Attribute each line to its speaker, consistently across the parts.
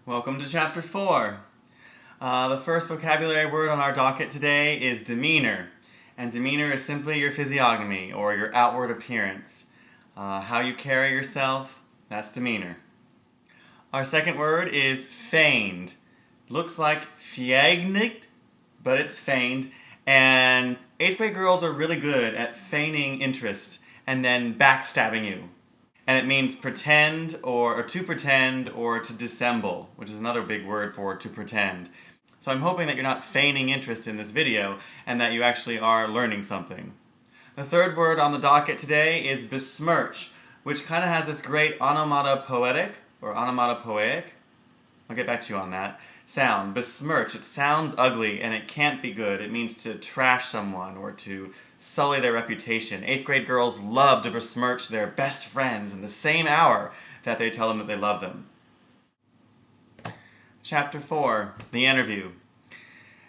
Speaker 1: Welcome to Chapter 4. The first vocabulary word on our docket today is demeanor. And demeanor is simply your physiognomy, or your outward appearance. How you carry yourself, that's demeanor. Our second word is feigned. Looks like feignet, but it's feigned. And 8th grade girls are really good at feigning interest and then backstabbing you. And it means pretend or to dissemble, which is another big word for to pretend. So I'm hoping that you're not feigning interest in this video and that you actually are learning something. The third word on the docket today is besmirch, which kind of has this great onomatopoetic, I'll get back to you on that, sound. Besmirch, it sounds ugly and it can't be good. It means to trash someone or to sully their reputation. 8th grade girls love to besmirch their best friends in the same hour that they tell them that they love them. Chapter 4, the interview.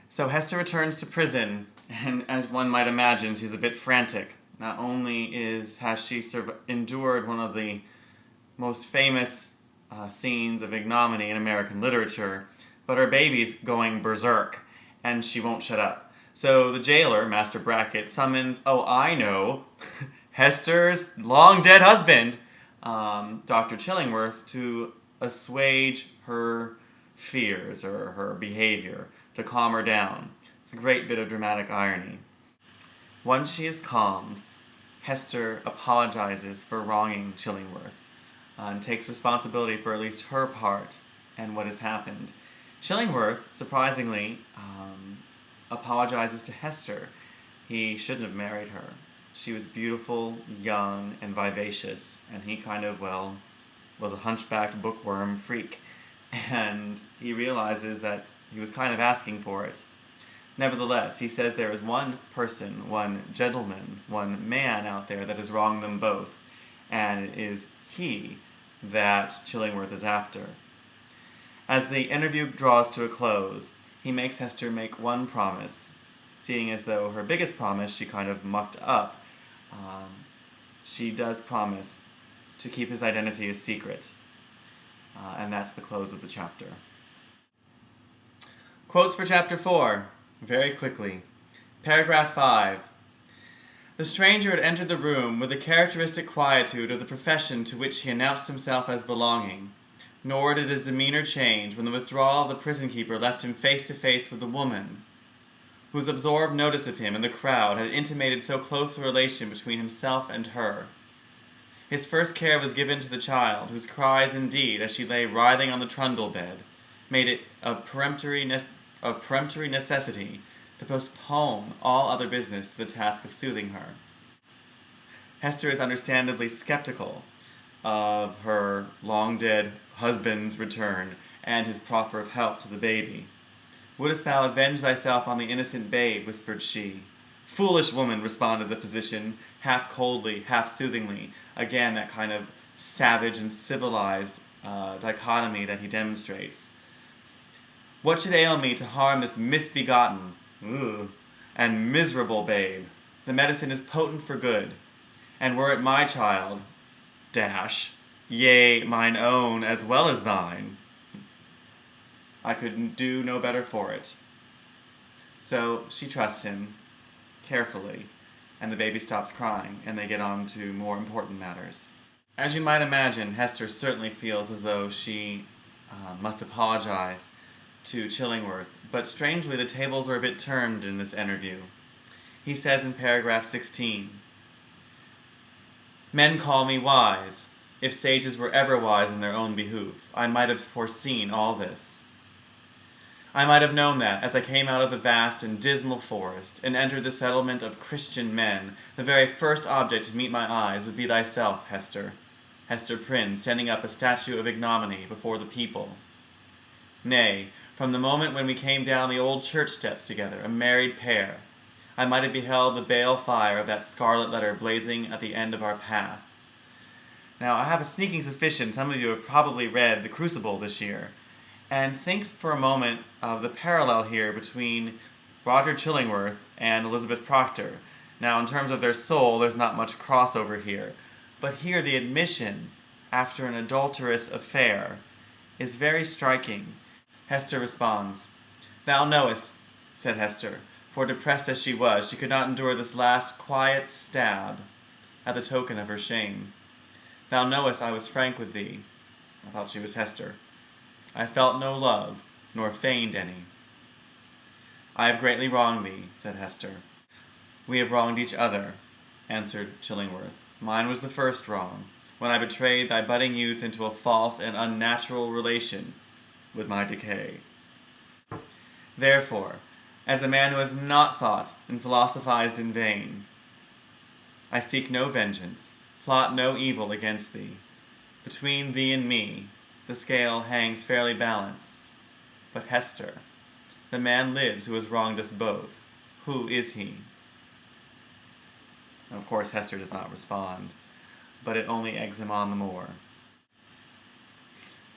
Speaker 1: So Hester returns to prison, and as one might imagine, she's a bit frantic. Not only has she endured one of the most famous scenes of ignominy in American literature, but her baby's going berserk, and she won't shut up. So the jailer, Master Brackett, summons, Hester's long-dead husband, Dr. Chillingworth, to assuage her fears or her behavior, to calm her down. It's a great bit of dramatic irony. Once she is calmed, Hester apologizes for wronging Chillingworth and takes responsibility for at least her part and what has happened. Chillingworth, surprisingly, apologizes to Hester. He shouldn't have married her. She was beautiful, young, and vivacious, and he was a hunchbacked bookworm freak. And he realizes that he was kind of asking for it. Nevertheless, he says there is one person, one gentleman, one man out there that has wronged them both, and it is he that Chillingworth is after. As the interview draws to a close, he makes Hester make one promise, seeing as though her biggest promise she kind of mucked up. She does promise to keep his identity a secret, and that's the close of the chapter. Quotes for Chapter 4, very quickly. Paragraph 5. The stranger had entered the room with the characteristic quietude of the profession to which he announced himself as belonging. Nor did his demeanor change when the withdrawal of the prison keeper left him face to face with the woman, whose absorbed notice of him in the crowd had intimated so close a relation between himself and her. His first care was given to the child, whose cries indeed, as she lay writhing on the trundle bed, made it of peremptory necessity to postpone all other business to the task of soothing her. Hester is understandably skeptical of her long-dead husband's return and his proffer of help to the baby. "Wouldst thou avenge thyself on the innocent babe?" whispered she. "Foolish woman," responded the physician, half coldly, half soothingly. Again, that kind of savage and civilized dichotomy that he demonstrates. "What should ail me to harm this misbegotten and miserable babe? The medicine is potent for good, and were it my child, yea, mine own as well as thine, I could do no better for it." So she trusts him carefully, and the baby stops crying, and they get on to more important matters. As you might imagine, Hester certainly feels as though she must apologize to Chillingworth, but strangely the tables are a bit turned in this interview. He says in paragraph 16, "Men call me wise. If sages were ever wise in their own behoof, I might have foreseen all this. I might have known that, as I came out of the vast and dismal forest, and entered the settlement of Christian men, the very first object to meet my eyes would be thyself, Hester Prynne, standing up a statue of ignominy before the people. Nay, from the moment when we came down the old church steps together, a married pair, I might have beheld the bale fire of that scarlet letter blazing at the end of our path." Now, I have a sneaking suspicion some of you have probably read The Crucible this year, and think for a moment of the parallel here between Roger Chillingworth and Elizabeth Proctor. Now, in terms of their soul, there's not much crossover here, but here the admission, after an adulterous affair, is very striking. Hester responds. Thou knowest, said Hester, for depressed as she was, she could not endure this last quiet stab at the token of her shame. Thou knowest I was frank with thee. I thought she was Hester. I felt no love, nor feigned any. I have greatly wronged thee, said Hester. We have wronged each other, answered Chillingworth. Mine was the first wrong, when I betrayed thy budding youth into a false and unnatural relation with my decay. Therefore, as a man who has not thought and philosophized in vain, I seek no vengeance, plot no evil against thee. Between thee and me, the scale hangs fairly balanced. But Hester, the man lives who has wronged us both. Who is he? And of course, Hester does not respond, but it only eggs him on the more.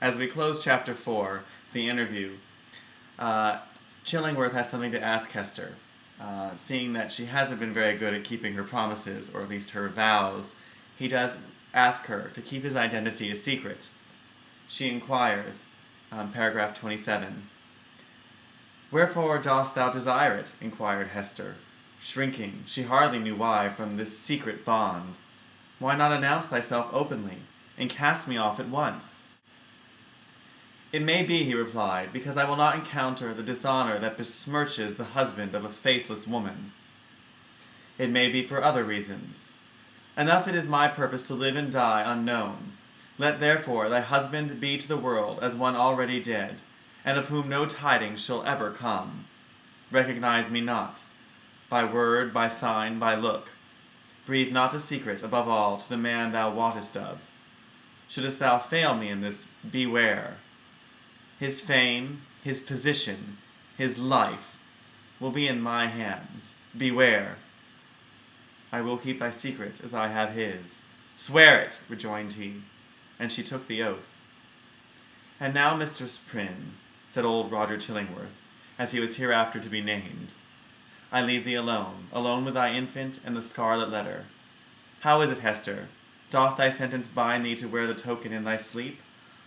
Speaker 1: As we close chapter 4, the interview, Chillingworth has something to ask Hester. Seeing that she hasn't been very good at keeping her promises, or at least her vows, he does ask her to keep his identity a secret. She inquires, paragraph 27. Wherefore dost thou desire it? Inquired Hester, shrinking, she hardly knew why, from this secret bond. Why not announce thyself openly, and cast me off at once? It may be, he replied, because I will not encounter the dishonor that besmirches the husband of a faithless woman. It may be for other reasons. Enough it is my purpose to live and die unknown. Let therefore thy husband be to the world as one already dead, and of whom no tidings shall ever come. Recognize me not, by word, by sign, by look. Breathe not the secret, above all, to the man thou wottest of. Shouldest thou fail me in this, beware. His fame, his position, his life will be in my hands. Beware. I will keep thy secret as I have his. Swear it, rejoined he, and she took the oath. And now, Mistress Prynne, said old Roger Chillingworth, as he was hereafter to be named, I leave thee alone, alone with thy infant and the scarlet letter. How is it, Hester? Doth thy sentence bind thee to wear the token in thy sleep?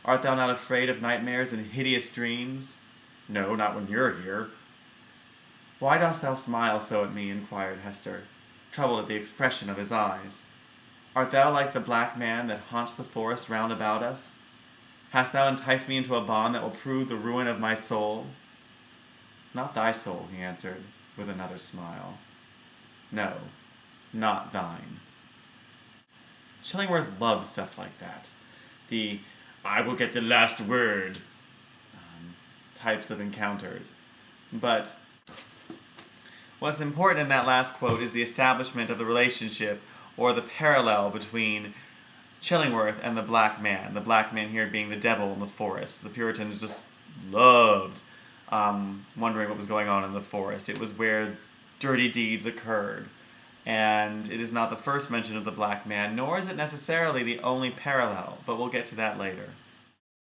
Speaker 1: Art thou not afraid of nightmares and hideous dreams? No, not when you're here. Why dost thou smile so at me? Inquired Hester, troubled at the expression of his eyes. Art thou like the black man that haunts the forest round about us? Hast thou enticed me into a bond that will prove the ruin of my soul? Not thy soul, he answered, with another smile. No, not thine. Chillingworth loves stuff like that. The I will get the last word types of encounters. But what's important in that last quote is the establishment of the relationship or the parallel between Chillingworth and the black man. The black man here being the devil in the forest. The Puritans just loved wondering what was going on in the forest. It was where dirty deeds occurred. And it is not the first mention of the black man, nor is it necessarily the only parallel, but we'll get to that later.